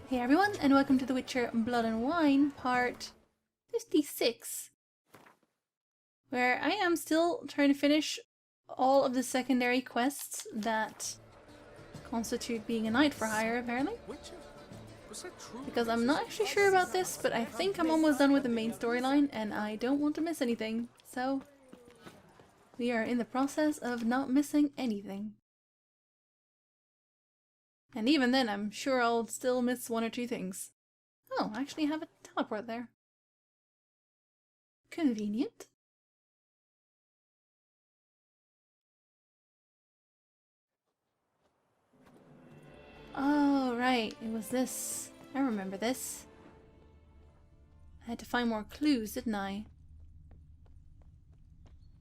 Hey everyone, and welcome to The Witcher Blood and Wine, part 56, where I am still trying to finish all of the secondary quests that constitute being a knight for hire, apparently. Because I'm not actually sure about this, but I think I'm almost done with the main storyline, and I don't want to miss anything, so we are in the process of not missing anything. And even then, I'm sure I'll still miss one or two things. Oh, I actually have a teleport there. Convenient. Oh, right. It was this. I remember this. I had to find more clues, didn't I?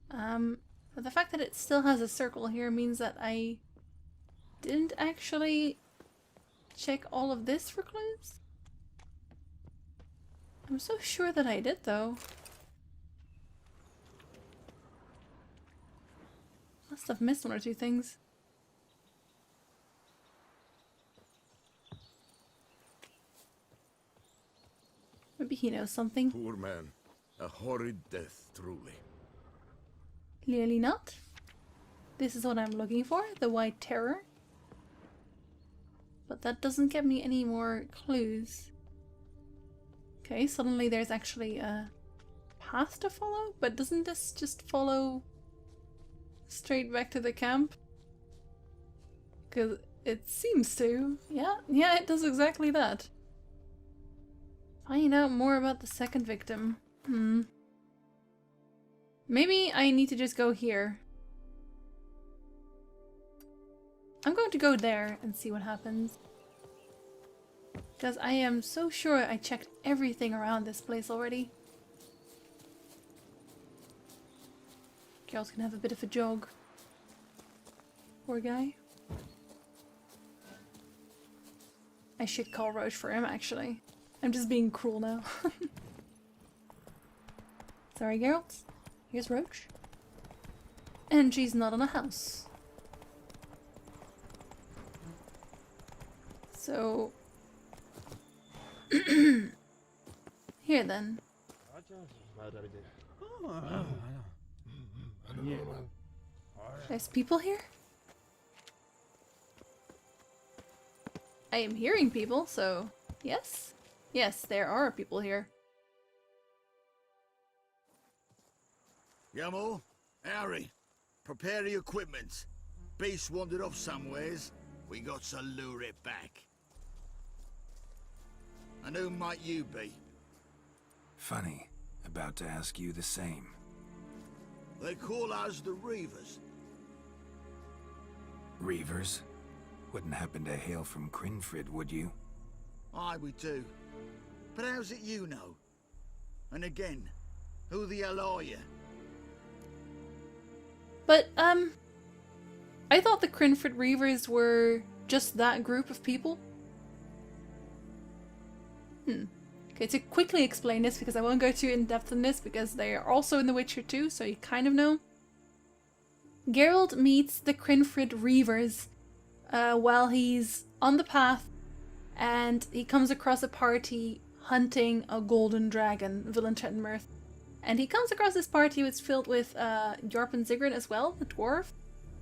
But the fact that it still has a circle here means that I didn't actually check all of this for clues? I'm so sure that I did, though. Must have missed one or two things. Maybe he knows something. Poor man. A horrid death, truly. Clearly not. This is what I'm looking for, the White Terror. But that doesn't get me any more clues. Okay, suddenly there's actually a path to follow, but doesn't this just follow straight back to the camp? Because it seems to. Yeah, it does exactly that. Find out more about the second victim. Maybe I need to just go here. I'm going to go there and see what happens. Because I am so sure I checked everything around this place already. Geralt's gonna have a bit of a jog. Poor guy. I should call Roche for him, actually. I'm just being cruel now. Sorry, Geralt. Here's Roche. And she's not in a house. So... here then. There's people here? I am hearing people, so yes? Yes, there are people here. Yamo, Harry, prepare the equipment. Beast wandered off somewheres. We got to lure it back. And who might you be? Funny. About to ask you the same. They call us the Reavers. Reavers? Wouldn't happen to hail from Crinfrid, would you? Aye, we do. But how's it you know? And again, who the hell are you? But, I thought the Crinfrid Reavers were just that group of people. Okay, to quickly explain this, because I won't go too in-depth in this, because they are also in The Witcher 2, so you kind of know. Geralt meets the Crinfrid Reavers while he's on the path, and he comes across a party hunting a golden dragon, Villentretenmirth. And he comes across this party that's filled with Iorveth and Sigrid as well, the dwarf.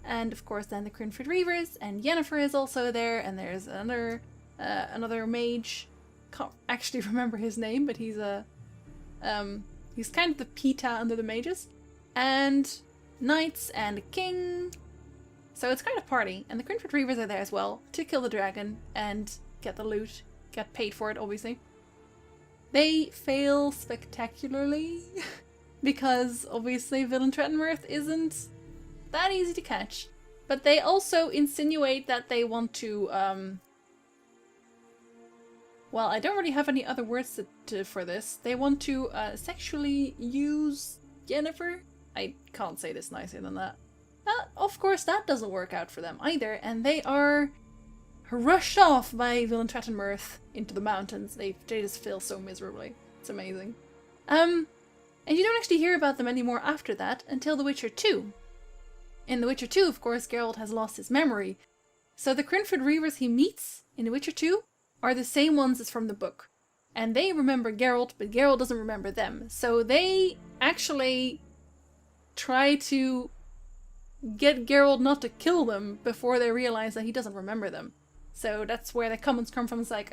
And of course then the Crinfrid Reavers, and Yennefer is also there, and there's another mage. Can't actually remember his name, but he's he's kind of the Pita under the mages. And knights and a king. So it's kind of party, and the Crinfrid Reavers are there as well to kill the dragon and get the loot, get paid for it obviously. They fail spectacularly because obviously Villentretenmirth isn't that easy to catch. But they also insinuate that they want to well, I don't really have any other words for this. They want to sexually use Yennefer. I can't say this nicer than that. Of course, that doesn't work out for them either, and they are rushed off by Villentretenmirth into the mountains. They just fail so miserably. It's amazing. And you don't actually hear about them anymore after that until The Witcher 2. In The Witcher 2, of course, Geralt has lost his memory. So the Crinfrid Reavers he meets in The Witcher 2 are the same ones as from the book. And they remember Geralt, but Geralt doesn't remember them. So they actually try to get Geralt not to kill them before they realize that he doesn't remember them. So that's where the comments come from. It's like,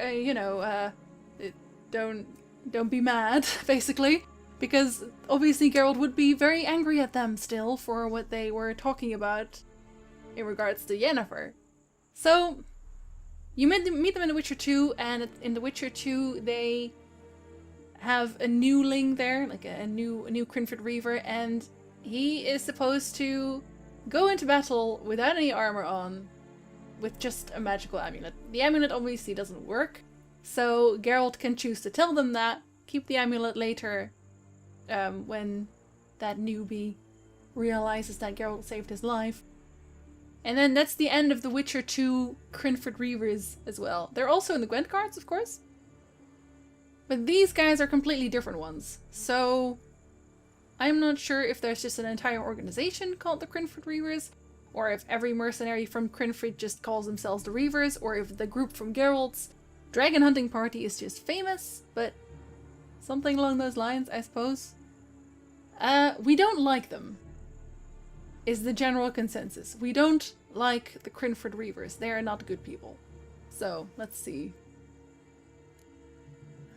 don't be mad, basically. Because obviously Geralt would be very angry at them still for what they were talking about in regards to Yennefer. So, you meet them in The Witcher 2, and in The Witcher 2 they have a newling there, like a new Crinford Reaver, and he is supposed to go into battle without any armor on, with just a magical amulet. The amulet obviously doesn't work, so Geralt can choose to tell them that, keep the amulet later, when that newbie realizes that Geralt saved his life. And then that's the end of The Witcher 2 Crinford Reavers as well. They're also in the Gwent cards, of course. But these guys are completely different ones. So I'm not sure if there's just an entire organization called the Crinford Reavers, or if every mercenary from Crinford just calls themselves the Reavers, or if the group from Geralt's dragon hunting party is just famous, but something along those lines, I suppose. We don't like them, is the general consensus. We don't like the Crinford Reavers. They are not good people. So, let's see.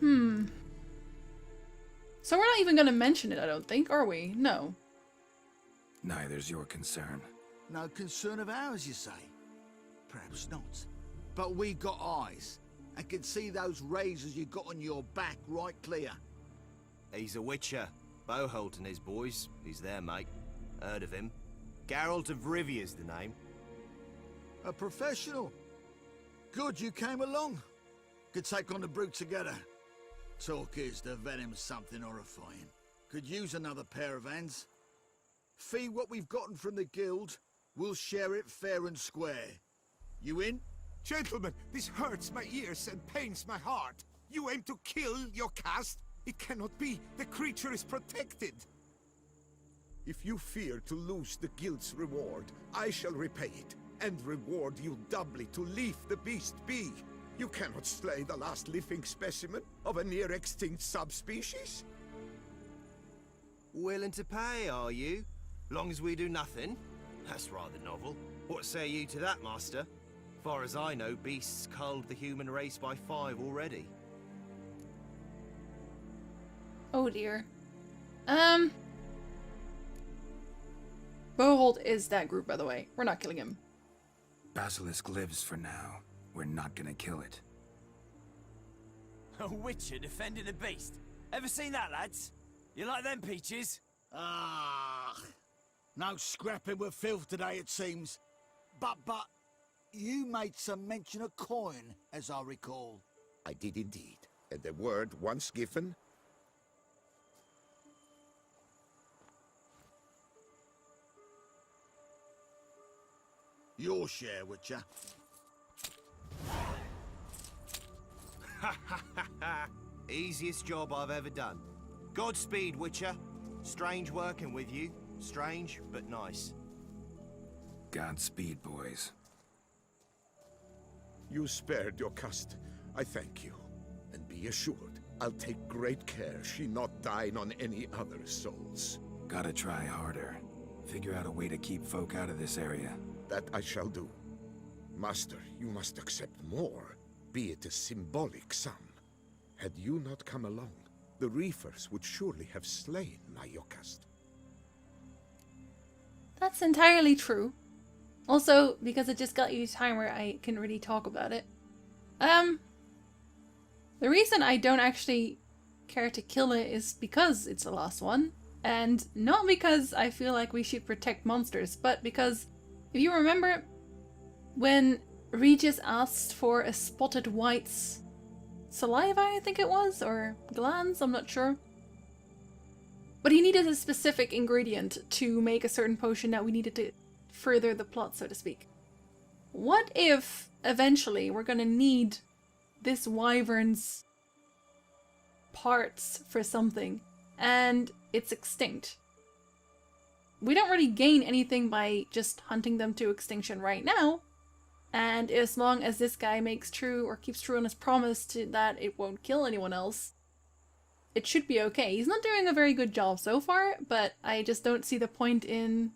So we're not even going to mention it, I don't think, are we? No. Neither's your concern. No concern of ours, you say? Perhaps not. But we got eyes, and can see those razors you got on your back right clear. He's a witcher. Boholt and his boys. He's there, mate. Heard of him. Geralt of Rivia's the name. A professional. Good you came along. Could take on the brute together. Talk is the venom's something horrifying. Could use another pair of hands. Fee what we've gotten from the guild. We'll share it fair and square. You in? Gentlemen, this hurts my ears and pains my heart. You aim to kill your caste? It cannot be. The creature is protected. If you fear to lose the guild's reward, I shall repay it, and reward you doubly to leave the beast be. You cannot slay the last living specimen of a near-extinct subspecies. Willing to pay, are you? Long as we do nothing? That's rather novel. What say you to that, master? Far as I know, beasts culled the human race by 5 already. Oh dear. Boholt is that group, by the way. We're not killing him. Basilisk lives for now. We're not gonna kill it. A witcher defending a beast. Ever seen that, lads? You like them peaches? Ah, no scrapping with filth today, it seems. But, you made some mention of coin, as I recall. I did indeed, and the word once given. Your share, Witcher. Easiest job I've ever done. Godspeed, Witcher. Strange working with you. Strange, but nice. Godspeed, boys. You spared your caste. I thank you. And be assured, I'll take great care she not dine on any other souls. Gotta try harder. Figure out a way to keep folk out of this area. That I shall do. Master, you must accept more, be it a symbolic sum. Had you not come along, the Reefers would surely have slain Iorveth. That's entirely true. Also, because it just got you time where I can really talk about it. The reason I don't actually care to kill it is because it's the last one. And not because I feel like we should protect monsters, but because, if you remember, when Regis asked for a spotted white's saliva, I think it was, or glands, I'm not sure. But he needed a specific ingredient to make a certain potion that we needed to further the plot, so to speak. What if, eventually, we're gonna need this wyvern's parts for something, and it's extinct? We don't really gain anything by just hunting them to extinction right now, And as long as this guy makes true or keeps true on his promise that it won't kill anyone else, it should be okay. He's not doing a very good job so far, but I just don't see the point in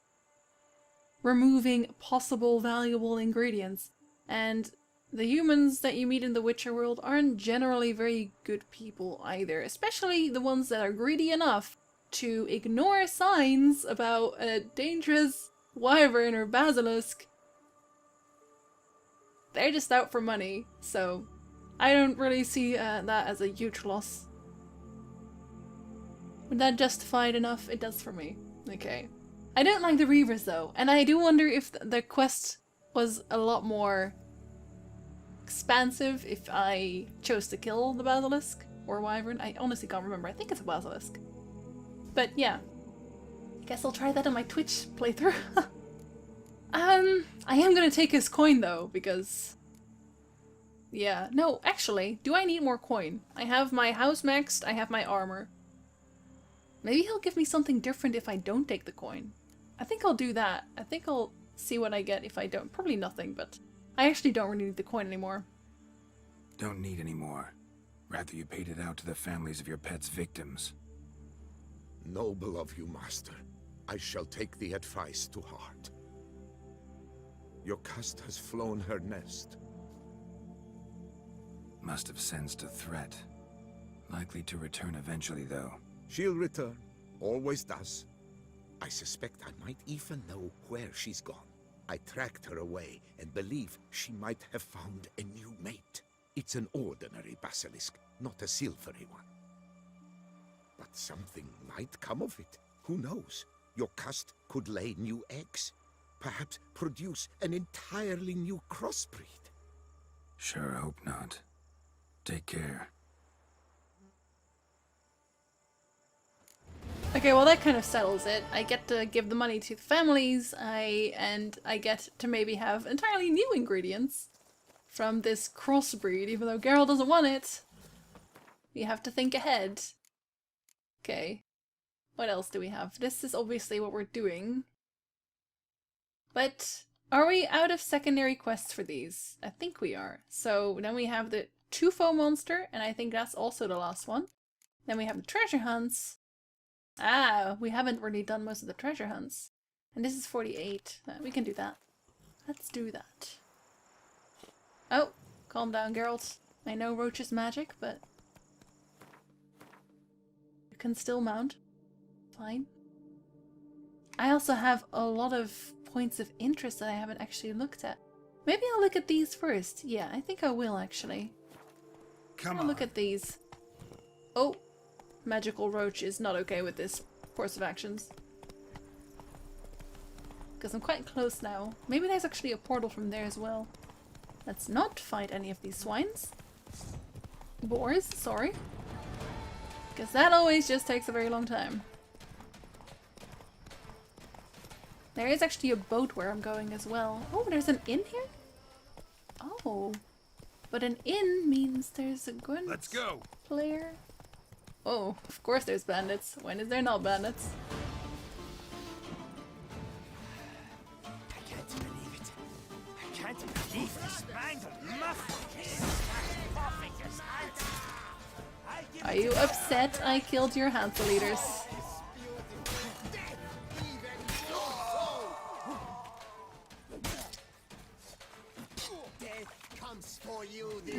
removing possible valuable ingredients. And the humans that you meet in the Witcher world aren't generally very good people either, especially the ones that are greedy enough to ignore signs about a dangerous wyvern or basilisk. They're just out for money, so I don't really see that as a huge loss. Would that justify it enough? It does for me. Okay. I don't like the Reavers though, and I do wonder if the quest was a lot more expansive if I chose to kill the Basilisk or Wyvern. I honestly can't remember. I think it's a Basilisk. But yeah. I guess I'll try that on my Twitch playthrough. I am gonna take his coin though, because... yeah. No, actually, do I need more coin? I have my house maxed, I have my armor. Maybe he'll give me something different if I don't take the coin. I think I'll do that. I think I'll see what I get if I don't. Probably nothing, but I actually don't really need the coin anymore. Don't need any more. Rather you paid it out to the families of your pet's victims. Noble of you, Master. I shall take the advice to heart. Your cast has flown her nest. Must have sensed a threat. Likely to return eventually, though. She'll return. Always does. I suspect I might even know where she's gone. I tracked her away and believe she might have found a new mate. It's an ordinary basilisk, not a silvery one. But something might come of it. Who knows? Your cast could lay new eggs. Perhaps produce an entirely new crossbreed. Sure hope not. Take care. Okay, well that kind of settles it. I get to give the money to the families, and I get to maybe have entirely new ingredients from this crossbreed, even though Geralt doesn't want it. We have to think ahead. Okay. What else do we have? This is obviously what we're doing. But are we out of secondary quests for these? I think we are. So then we have the Tufo monster, and I think that's also the last one. Then we have the treasure hunts. Ah, we haven't really done most of the treasure hunts. And this is 48. We can do that. Let's do that. Oh, calm down, Geralt. I know Roach is magic, but you can still mount. Fine. I also have a lot of points of interest that I haven't actually looked at. Maybe I'll look at these first. Yeah, I think I will actually. I'll look at these. Oh, Magical Roach is not okay with this course of actions. Because I'm quite close now. Maybe there's actually a portal from there as well. Let's not fight any of these swines. Boars, sorry. Because that always just takes a very long time. There is actually a boat where I'm going as well. Oh, there's an inn here? Oh. But an inn means there's a gun player. Oh, of course there's bandits. When is there not bandits? I can't believe it. I can't believe this mangled muffin is Are you upset I killed your Hansel leaders?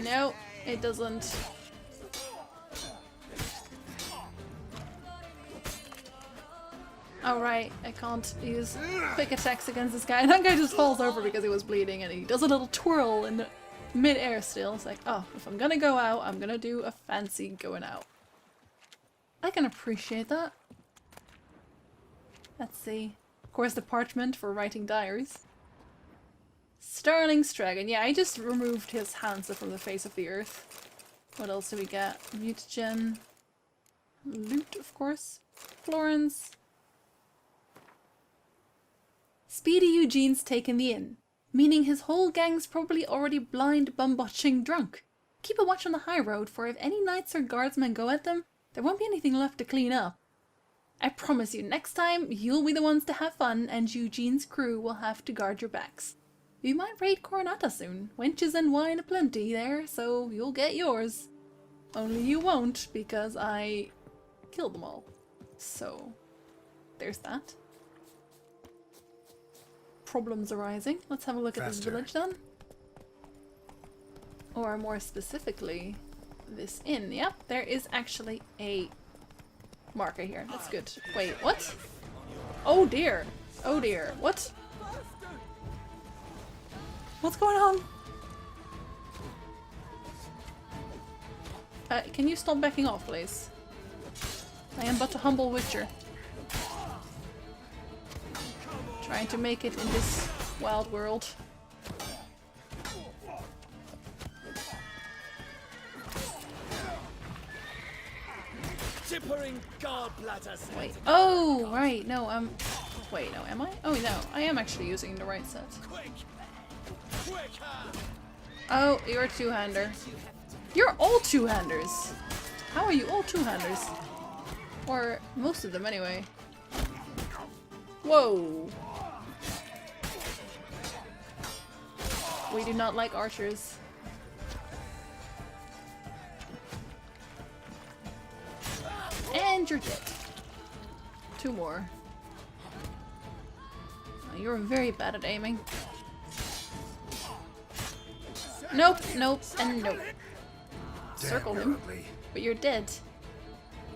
No, it doesn't. Alright, I can't use quick attacks against this guy. And that guy just falls over because he was bleeding, and he does a little twirl in the mid-air still. It's like, oh, if I'm gonna go out, I'm gonna do a fancy going out. I can appreciate that. Let's see. Of course, the parchment for writing diaries. Starling Stragon. Yeah, I just removed his Hansa from the face of the earth. What else do we get? Mutagen. Loot, of course. Florence. Speedy Eugene's taken the inn, meaning his whole gang's probably already blind bum-botching drunk. Keep a watch on the high road, for if any knights or guardsmen go at them, there won't be anything left to clean up. I promise you, next time, you'll be the ones to have fun, and Eugene's crew will have to guard your backs. We might raid Coronata soon. Wenches and wine aplenty there, so you'll get yours. Only you won't, because I killed them all. So, there's that. Problems arising. Let's have a look at this village then. Or more specifically, this inn. Yep, there is actually a marker here. That's good. Wait, what? Oh dear. Oh dear. What? What's going on? Can you stop backing off, please? I am but a humble witcher. Trying to make it in this wild world. Wait. Oh, right. No, wait, no, am I? Oh, no. I am actually using the right set. Oh, you're a two-hander. You're all two-handers. How are you all two-handers? Or most of them, anyway. Whoa. We do not like archers. And you're dead. Two more. Oh, you're very bad at aiming. Nope, nope, and nope. Circle him. But you're dead.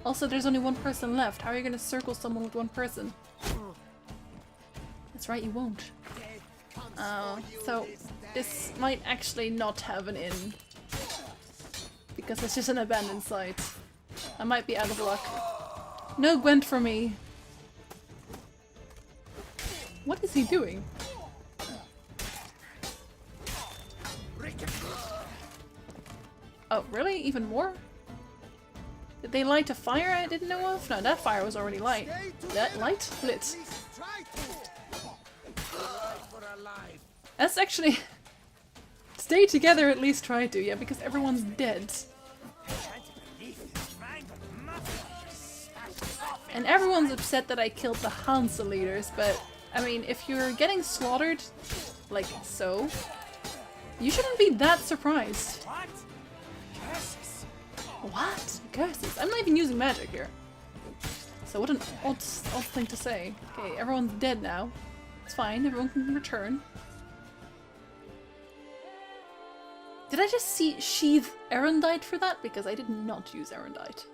Also, there's only one person left. How are you gonna circle someone with one person? That's right, you won't. So this might actually not have an inn. Because it's just an abandoned site. I might be out of luck. No Gwent for me. What is he doing? Oh, really? Even more? Did they light a fire I didn't know of? No, that fire was already light. That light? Lit. That's actually... Stay together, at least try to, yeah, because everyone's dead. And everyone's upset that I killed the Hansa leaders, but, I mean, if you're getting slaughtered, like so, you shouldn't be that surprised. What? Curses? I'm not even using magic here. So what an odd thing to say. Okay, everyone's dead now. It's fine, everyone can return. Did I just see sheath Erendite for that? Because I did not use Erendite.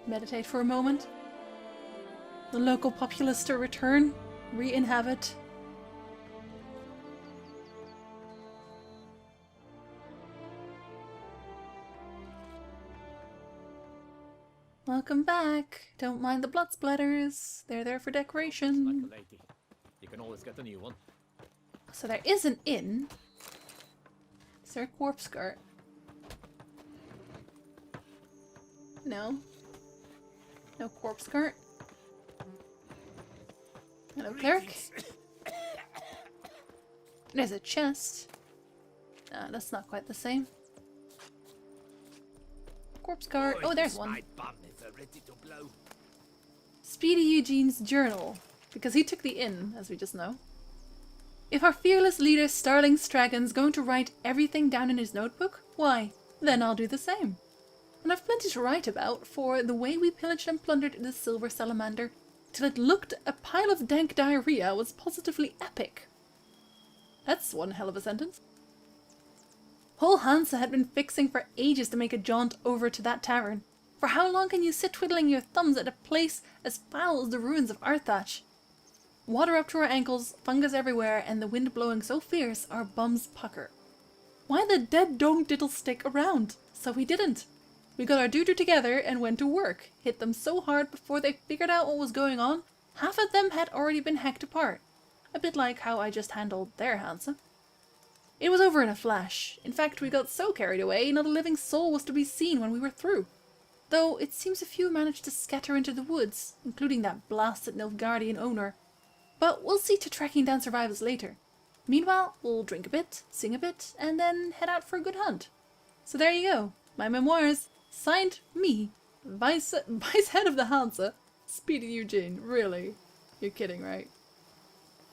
Meditate for a moment. The local populace to return. Re-inhabit. Welcome back. Don't mind the blood splatters. They're there for decoration. Like a lady. You can always get a new one. So there is an inn. Is there a corpse cart? No. No corpse cart. Hello, cleric. There's a chest. That's not quite the same. Corpse cart. Oh, there's one. Speedy Eugene's journal. Because he took the inn, as we just know. If our fearless leader Starling Stragon's going to write everything down in his notebook, why, then I'll do the same. And I've plenty to write about, for the way we pillaged and plundered the Silver Salamander, till it looked a pile of dank diarrhea, was positively epic. That's one hell of a sentence. Whole Hansa had been fixing for ages to make a jaunt over to that tavern. For how long can you sit twiddling your thumbs at a place as foul as the ruins of Arthach? Water up to our ankles, fungus everywhere, and the wind blowing so fierce our bums pucker. Why the dead dog diddle stick around? So we didn't. We got our doo-doo together and went to work, hit them so hard before they figured out what was going on, half of them had already been hacked apart. A bit like how I just handled their Hansa. It was over in a flash. In fact, we got so carried away, not a living soul was to be seen when we were through. Though it seems a few managed to scatter into the woods, including that blasted Nilfgaardian owner. But we'll see to tracking down survivors later. Meanwhile, we'll drink a bit, sing a bit, and then head out for a good hunt. So there you go, my memoirs, signed me, Vice Head of the Hansa, Speedy Eugene. Really? You're kidding, right?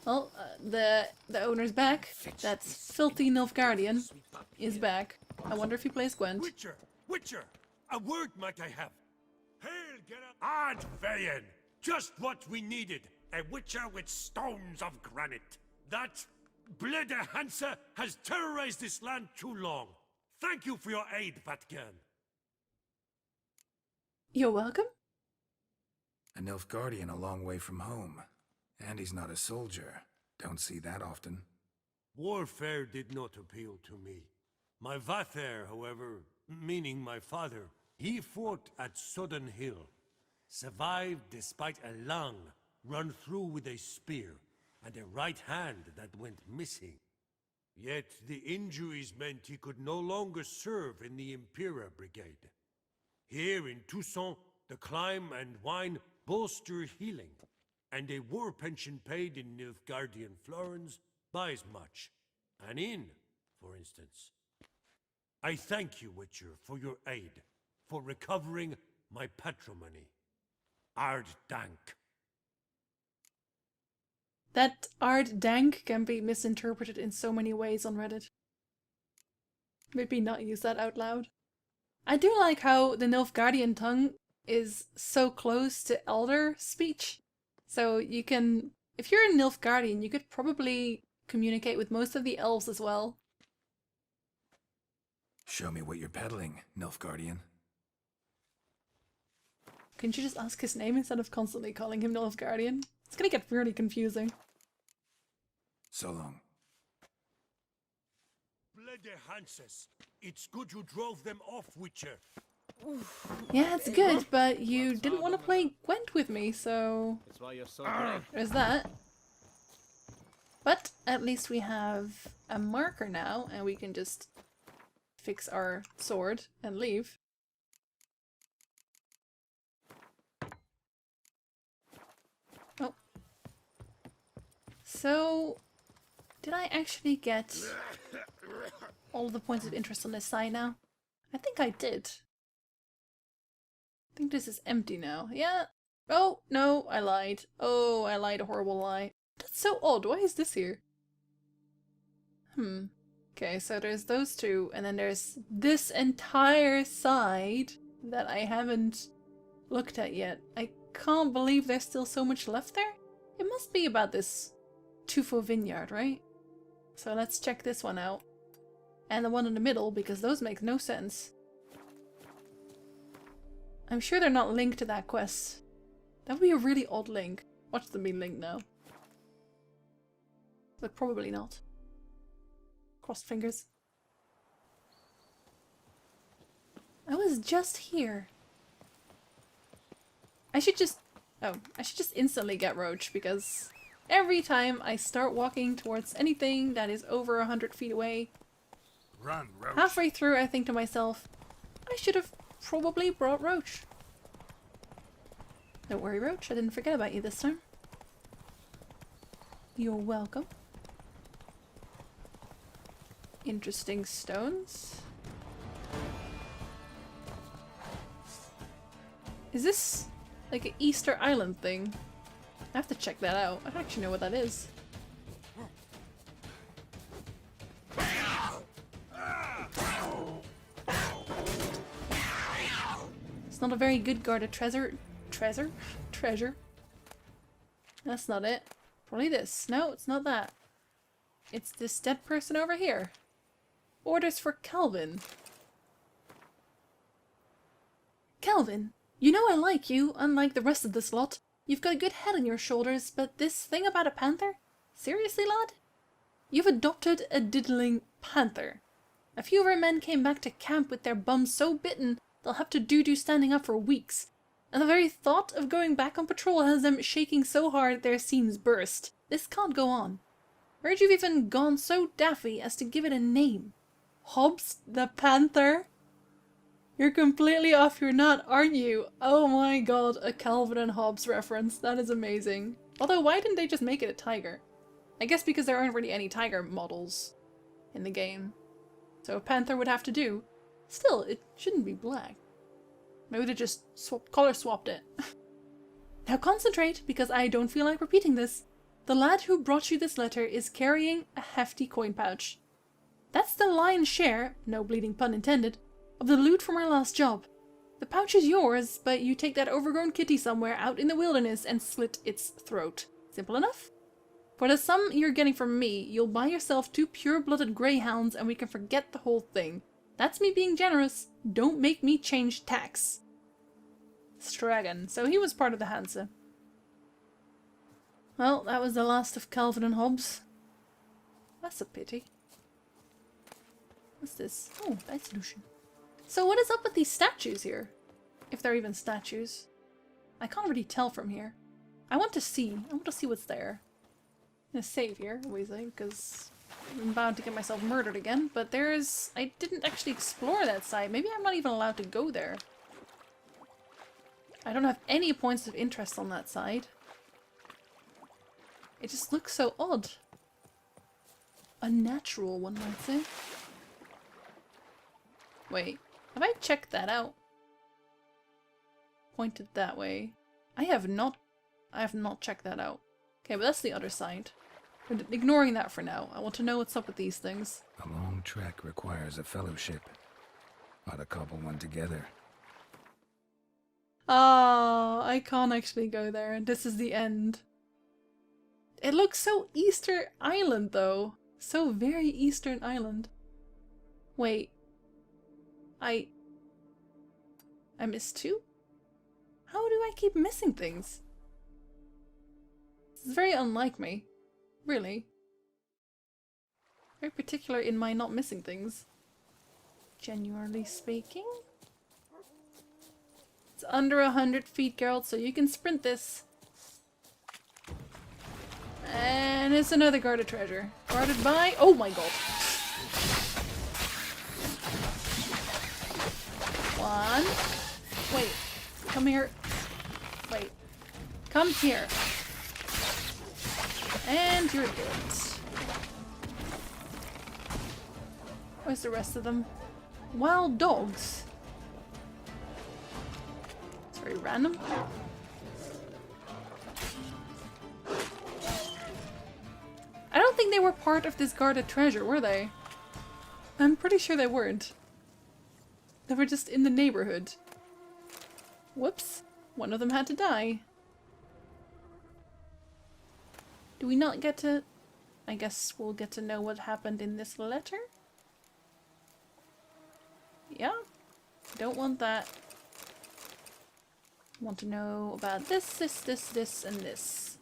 Well, the owner's back. That filthy Nilfgaardian is back. I wonder if he plays Gwent. Witcher! Witcher! A word might I have? Hail, get up! Ad Vayen! Just what we needed! A witcher with stones of granite! That Blede Hansa has terrorized this land too long. Thank you for your aid, Vatgan. You're welcome. A Nilfgaardian a long way from home. And he's not a soldier. Don't see that often. Warfare did not appeal to me. My Vather, however, meaning my father, he fought at Sodden Hill. Survived despite a lung run through with a spear, and a right hand that went missing. Yet the injuries meant he could no longer serve in the Impera Brigade. Here in Toussaint, the climb and wine bolster healing, and a war pension paid in Nilfgaardian florins buys much. An inn, for instance. I thank you, Witcher, for your aid, for recovering my patrimony. Ard Dank. That Ard Dank can be misinterpreted in so many ways on Reddit. Maybe not use that out loud. I do like how the Nilfgaardian tongue is so close to Elder speech. So you can, if you're a Nilfgaardian, you could probably communicate with most of the elves as well. Show me what you're peddling, Nilfgaardian. Couldn't you just ask his name instead of constantly calling him Nilfgaardian? It's gonna get really confusing. So long. Blede Hanses. It's good you drove them off, Witcher. Yeah, it's good, but you didn't want to play Gwent with me, so That's why you're so brave. there's that. But at least we have a marker now, and we can just fix our sword and leave. Oh. So, did I actually get all of the points of interest on this side now? I think I did. I think this is empty now. Yeah. Oh, no, I lied. Oh, I lied a horrible lie. That's so odd. Why is this here? Okay, so there's those two, and then there's this entire side that I haven't looked at yet. I can't believe there's still so much left there. It must be about this Tufo vineyard, right? So let's check this one out. And the one in the middle, because those make no sense. I'm sure they're not linked to that quest. That would be a really odd link. Watch them be linked now. But probably not. Crossed fingers. I was just here. I should just instantly get Roach, because every time I start walking towards anything that is over 100 feet away, Run, Roach. halfway through I think to myself, I should have probably brought Roach. Don't worry, Roach, I didn't forget about you this time. You're welcome. Interesting stones. Is this like an Easter Island thing? I have to check that out. I don't actually know what that is. It's not a very good guarded treasure. Treasure? That's not it. Probably this. No, it's not that. It's this dead person over here. Orders for Calvin. Calvin, you know I like you, unlike the rest of this lot. You've got a good head on your shoulders, but this thing about a panther? Seriously, lad? You've adopted a diddling panther. A few of our men came back to camp with their bums so bitten they'll have to do standing up for weeks. And the very thought of going back on patrol has them shaking so hard their seams burst. This can't go on. Heard you've even gone so daffy as to give it a name. Hobbs the Panther? You're completely off your nut, aren't you? Oh my god, a Calvin and Hobbes reference. That is amazing. Although, why didn't they just make it a tiger? I guess because there aren't really any tiger models in the game. So a panther would have to do. Still, it shouldn't be black. Maybe they just color swapped it. Now concentrate, because I don't feel like repeating this. The lad who brought you this letter is carrying a hefty coin pouch. That's the lion's share, no bleeding pun intended, of the loot from our last job. The pouch is yours, but you take that overgrown kitty somewhere out in the wilderness and slit its throat. Simple enough? For the sum you're getting from me, you'll buy yourself 2 pure-blooded greyhounds and we can forget the whole thing. That's me being generous. Don't make me change tax. Stragan. So he was part of the Hansa. Well, that was the last of Calvin and Hobbes. That's a pity. What's this? Oh, dissolution. So what is up with these statues here? If they're even statues. I can't really tell from here. I want to see what's there. I'm gonna save here, obviously, because I'm bound to get myself murdered again. But there's... I didn't actually explore that side. Maybe I'm not even allowed to go there. I don't have any points of interest on that side. It just looks so odd. Unnatural, one might say. Wait, have I checked that out? Pointed that way. I have not checked that out. Okay, but that's the other side. We're ignoring that for now. I want to know what's up with these things. A long trek requires a fellowship. Ought to cobble one together. Ah, I can't actually go there. This is the end. It looks so Easter Island, though. So very Eastern Island. Wait. I missed 2? How do I keep missing things? This is very unlike me. Really. Very particular in my not missing things. Genuinely speaking. It's under 100 feet, Geralt, so you can sprint this. And it's another guarded treasure. Guarded by... Oh my god. 1. Wait. Come here. Wait. Come here. And you're dead. Where's the rest of them? Wild dogs. It's very random. I don't think they were part of this guarded treasure, were they? I'm pretty sure they weren't. They were just in the neighborhood. Whoops. One of them had to die. Do we not get to... I guess we'll get to know what happened in this letter? Yeah. Don't want that. Want to know about this, and this.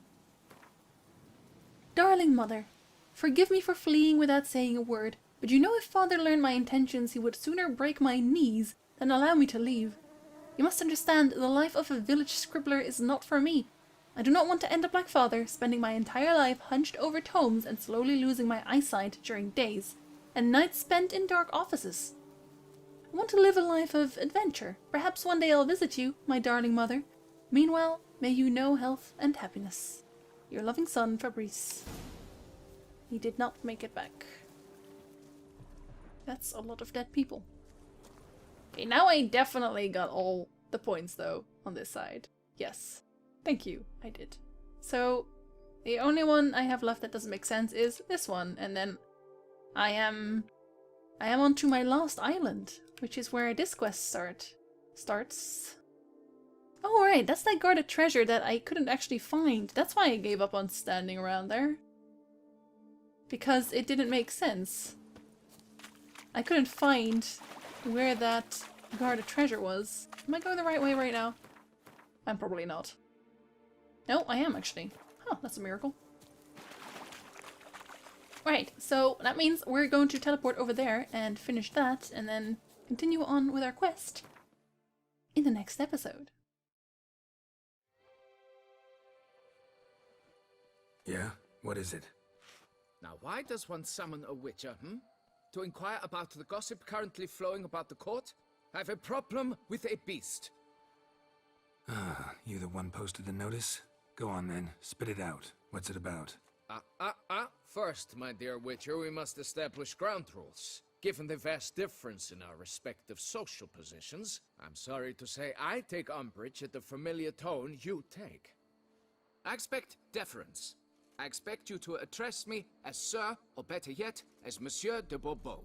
Darling mother, forgive me for fleeing without saying a word, but you know if father learned my intentions he would sooner break my knees than allow me to leave. You must understand, the life of a village scribbler is not for me. I do not want to end up like father, spending my entire life hunched over tomes and slowly losing my eyesight during days, and nights spent in dark offices. I want to live a life of adventure. Perhaps one day I'll visit you, my darling mother. Meanwhile, may you know health and happiness. Your loving son, Fabrice. He did not make it back. That's a lot of dead people. Okay, now I definitely got all the points, though, on this side. Yes. Thank you, I did. So, the only one I have left that doesn't make sense is this one, and then I am on to my last island, which is where this quest starts. Oh right, that's that guarded treasure that I couldn't actually find. That's why I gave up on standing around there. Because it didn't make sense. I couldn't find where that guarded treasure was. Am I going the right way right now? I'm probably not. No, I am actually. Huh, that's a miracle. Right, so that means we're going to teleport over there and finish that, and then continue on with our quest in the next episode. Yeah? What is it? Now, why does one summon a witcher, To inquire about the gossip currently flowing about the court? I have a problem with a beast. Ah, you the one posted the notice? Go on then, spit it out. What's it about? First, my dear witcher, we must establish ground rules. Given the vast difference in our respective social positions, I'm sorry to say I take umbrage at the familiar tone you take. I expect deference. I expect you to address me as Sir, or better yet, as Monsieur de Bourbeau.